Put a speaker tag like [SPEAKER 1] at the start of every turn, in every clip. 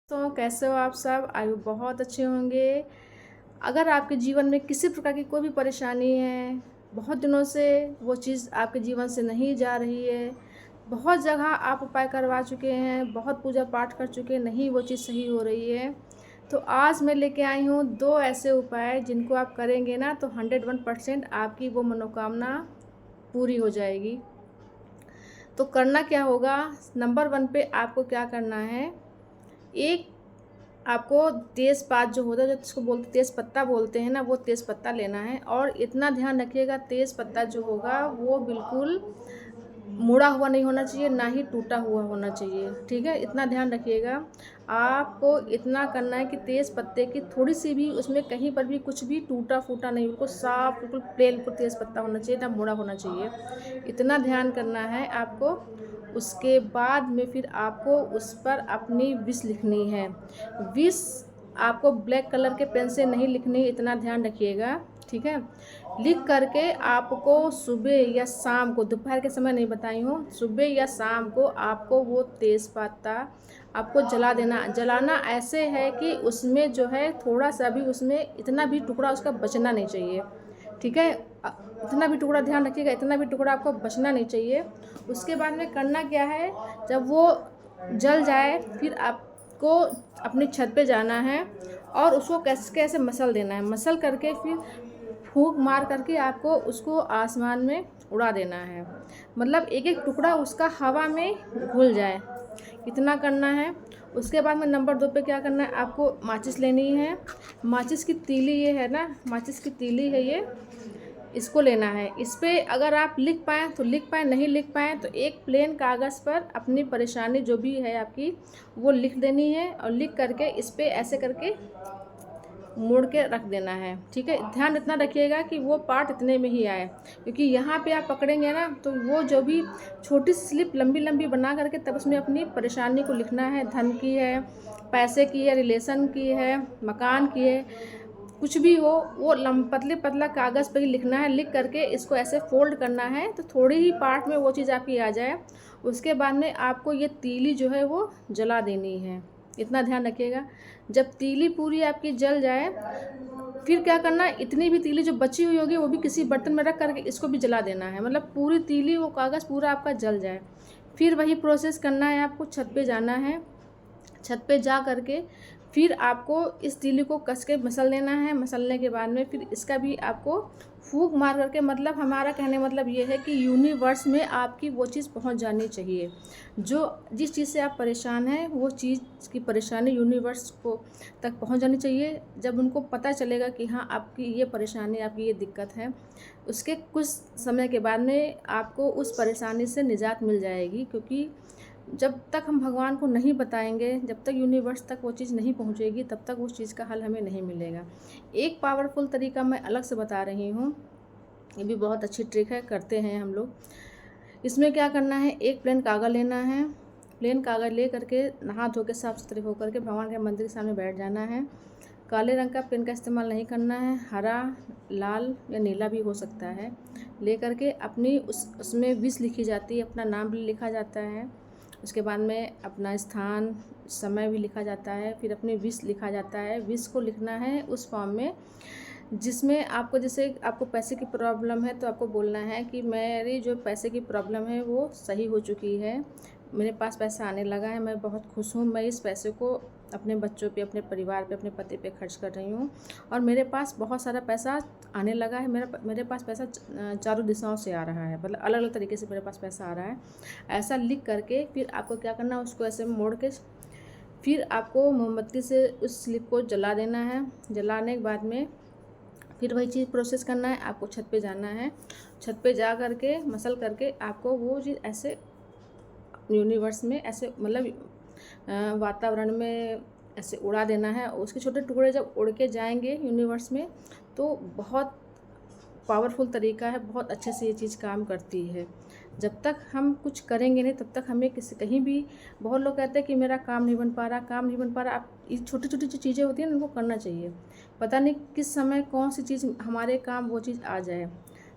[SPEAKER 1] तो कैसे हो आप सब? आई होप बहुत अच्छे होंगे। अगर आपके जीवन में किसी प्रकार की कोई भी परेशानी है, बहुत दिनों से वो चीज़ आपके जीवन से नहीं जा रही है, बहुत जगह आप उपाय करवा चुके हैं, बहुत पूजा पाठ कर चुके हैं, नहीं वो चीज़ सही हो रही है, तो आज मैं लेके आई हूँ 2 ऐसे उपाय जिनको आप करेंगे ना तो 101% आपकी वो मनोकामना पूरी हो जाएगी। तो करना क्या होगा? नंबर 1 पे आपको क्या करना है, एक आपको तेज़पात जो होता है, जिसको बोलते तेज़पत्ता बोलते हैं ना, वो तेज़पत्ता लेना है और इतना ध्यान रखिएगा तेज़पत्ता जो होगा वो बिल्कुल मुड़ा हुआ नहीं होना चाहिए, ना ही टूटा हुआ होना चाहिए, ठीक है? इतना ध्यान रखिएगा। आपको इतना करना है कि तेज़ पत्ते की थोड़ी-सी भी उसमें कहीं पर भी कुछ भी टूटा-फूटा नहीं, बिल्कुल साफ, बिल्कुल प्लेन बिल्कुल तेज़ पत्ता होना चाहिए, ना मुड़ा होना चाहिए। इतना ध्यान करना है आपको। उसके बाद में फिर आपको उस पर अपनी विश लिखनी है। विश आपको ब्लैक कलर के पेन से नहीं लिखनी, इतना ध्यान रखिएगा, ठीक है? लिख करके आपको सुबह या शाम को, दोपहर के समय नहीं बताई हूँ, सुबह या शाम को आपको वो तेज़पत्ता आपको जला देना। जलाना ऐसे है कि उसमें जो है थोड़ा-सा भी उसमें इतना भी टुकड़ा उसका बचना नहीं चाहिए, ठीक है? अ, इतना भी टुकड़ा ध्यान रखिएगा, इतना भी टुकड़ा आपको बचना नहीं चाहिए। उसके बाद में करना क्या है, जब वो जल जाए फिर आपको अपनी छत पे जाना है और उसको कैसे-कैसे मसल देना है। मसल करके फिर फूँक मार करके आपको उसको आसमान में उड़ा देना है। मतलब एक-एक टुकड़ा उसका हवा में घुल जाए, इतना करना है। उसके बाद में नंबर 2 पे क्या करना है, आपको माचिस लेनी है। माचिस की तीली ये है ना, माचिस की तीली है ये, इसको लेना है। इस पे अगर आप लिख पाएँ तो लिख पाएँ, नहीं लिख पाएँ तो एक प्लेन कागज़ पर अपनी परेशानी जो भी है आपकी, वो लिख देनी है और लिख करके इस पे ऐसे करके मोड़ के रख देना है, ठीक है? ध्यान इतना रखिएगा कि वो पार्ट इतने में ही आए, क्योंकि यहाँ पे आप पकड़ेंगे ना तो वो जो भी छोटी स्लिप लंबी-लंबी बना करके तब उसमें अपनी परेशानी को लिखना है। धन की है, पैसे की है, रिलेशन की है, मकान की है, कुछ भी हो वो पतला कागज़ पे ही लिखना है। लिख करके इसको ऐसे फ़ोल्ड करना है तो थोड़ी ही पार्ट में वो चीज़ आपकी आ जाए। उसके बाद में आपको ये तीली जो है वो जला देनी है, इतना ध्यान रखिएगा। जब तीली पूरी आपकी जल जाए, फिर क्या करना है, इतनी भी तीली जो बची हुई होगी वो भी किसी बर्तन में रख करके इसको भी जला देना है। मतलब पूरी तीली वो कागज़ पूरा आपका जल जाए। फिर वही प्रोसेस करना है, आपको छत पे जाना है। छत पे जा करके फिर आपको इस तीली को कस के मसल देना है। मसलने के बाद में फिर इसका भी आपको फूँक मार करके, मतलब हमारा कहने मतलब ये है कि यूनिवर्स में आपकी वो चीज़ पहुंच जानी चाहिए। जो जिस चीज़ से आप परेशान हैं वो चीज़ की परेशानी यूनिवर्स को तक पहुंच जानी चाहिए। जब उनको पता चलेगा कि हाँ आपकी ये परेशानी, आपकी ये दिक्कत है, उसके कुछ समय के बाद में आपको उस परेशानी से निजात मिल जाएगी। क्योंकि जब तक हम भगवान को नहीं बताएँगे, जब तक यूनिवर्स तक वो चीज़ नहीं पहुँचेगी, तब तक उस चीज़ का हल हमें नहीं मिलेगा। एक पावरफुल तरीका मैं अलग से बता रही हूँ, ये भी बहुत अच्छी ट्रिक है, करते हैं हम लोग। इसमें क्या करना है, एक प्लेन कागज़ लेना है। प्लेन कागज़ ले करके नहा धो के साफ-सुथरे हो करके भगवान के मंदिर के सामने बैठ जाना है। काले रंग का पेन का इस्तेमाल नहीं करना है, हरा, लाल या नीला भी हो सकता है। ले करके अपनी उसमें विश लिखी जाती है, अपना नाम भी लिखा जाता है। उसके बाद में अपना स्थान, समय भी लिखा जाता है, फिर अपनी विश लिखा जाता है। विश को लिखना है उस फॉर्म में जिसमें आपको, जैसे आपको पैसे की प्रॉब्लम है तो आपको बोलना है कि मेरी जो पैसे की प्रॉब्लम है वो सही हो चुकी है, मेरे पास पैसा आने लगा है, मैं बहुत खुश हूँ, मैं इस पैसे को अपने बच्चों पे, अपने परिवार पे, अपने पति पे खर्च कर रही हूँ और मेरे पास बहुत सारा पैसा आने लगा है। मेरे पास पैसा चारों दिशाओं से आ रहा है, मतलब अलग अलग तरीके से मेरे पास पैसा आ रहा है। ऐसा लिख करके फिर आपको क्या करना है, उसको ऐसे मोड़ के फिर आपको मोमबत्ती से उस स्लिप को जला देना है। जलाने के बाद में फिर वही चीज़ प्रोसेस करना है, आपको छत पे जाना है। छत पे जा करके मसल करके आपको वो चीज़ ऐसे यूनिवर्स में ऐसे, मतलब वातावरण में ऐसे उड़ा देना है। उसके छोटे टुकड़े जब उड़ के जाएंगे यूनिवर्स में तो बहुत पावरफुल तरीका है, बहुत अच्छे से ये चीज़ काम करती है। जब तक हम कुछ करेंगे नहीं तब तक हमें किसी कहीं भी, बहुत लोग कहते हैं कि मेरा काम नहीं बन पा रहा, काम नहीं बन पा रहा। आप ये छोटी-छोटी जो चीज़ें होती हैं ना, उनको करना चाहिए। पता नहीं किस समय कौन सी चीज़ हमारे काम वो चीज़ आ जाए।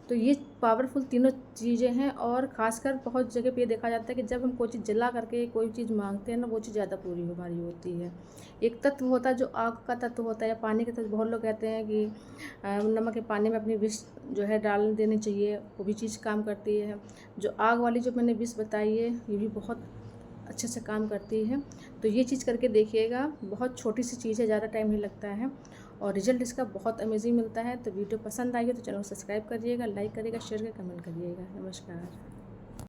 [SPEAKER 1] तो ये पावरफुल तीनों चीज़ें हैं। और ख़ासकर बहुत जगह पे ये देखा जाता है कि जब हम कोई चीज़ जला करके कोई चीज़ मांगते हैं ना, वो चीज़ ज़्यादा पूरी हमारी होती है। एक तत्व होता है जो आग का तत्व होता है या पानी का तत्व। बहुत लोग कहते हैं कि नमक के पानी में अपनी विष जो है डाल देनी चाहिए, वो भी चीज़ काम करती है। जो आग वाली जो मैंने विष बताई है, ये भी बहुत अच्छे से काम करती है। तो ये चीज़ करके देखिएगा, बहुत छोटी सी चीज़ है, ज़्यादा टाइम नहीं लगता है और रिज़ल्ट इसका बहुत अमेजिंग मिलता है। तो वीडियो पसंद आई हो तो चैनल को सब्सक्राइब करिएगा, लाइक करिएगा, शेयर करिएगा, कमेंट करिएगा। नमस्कार।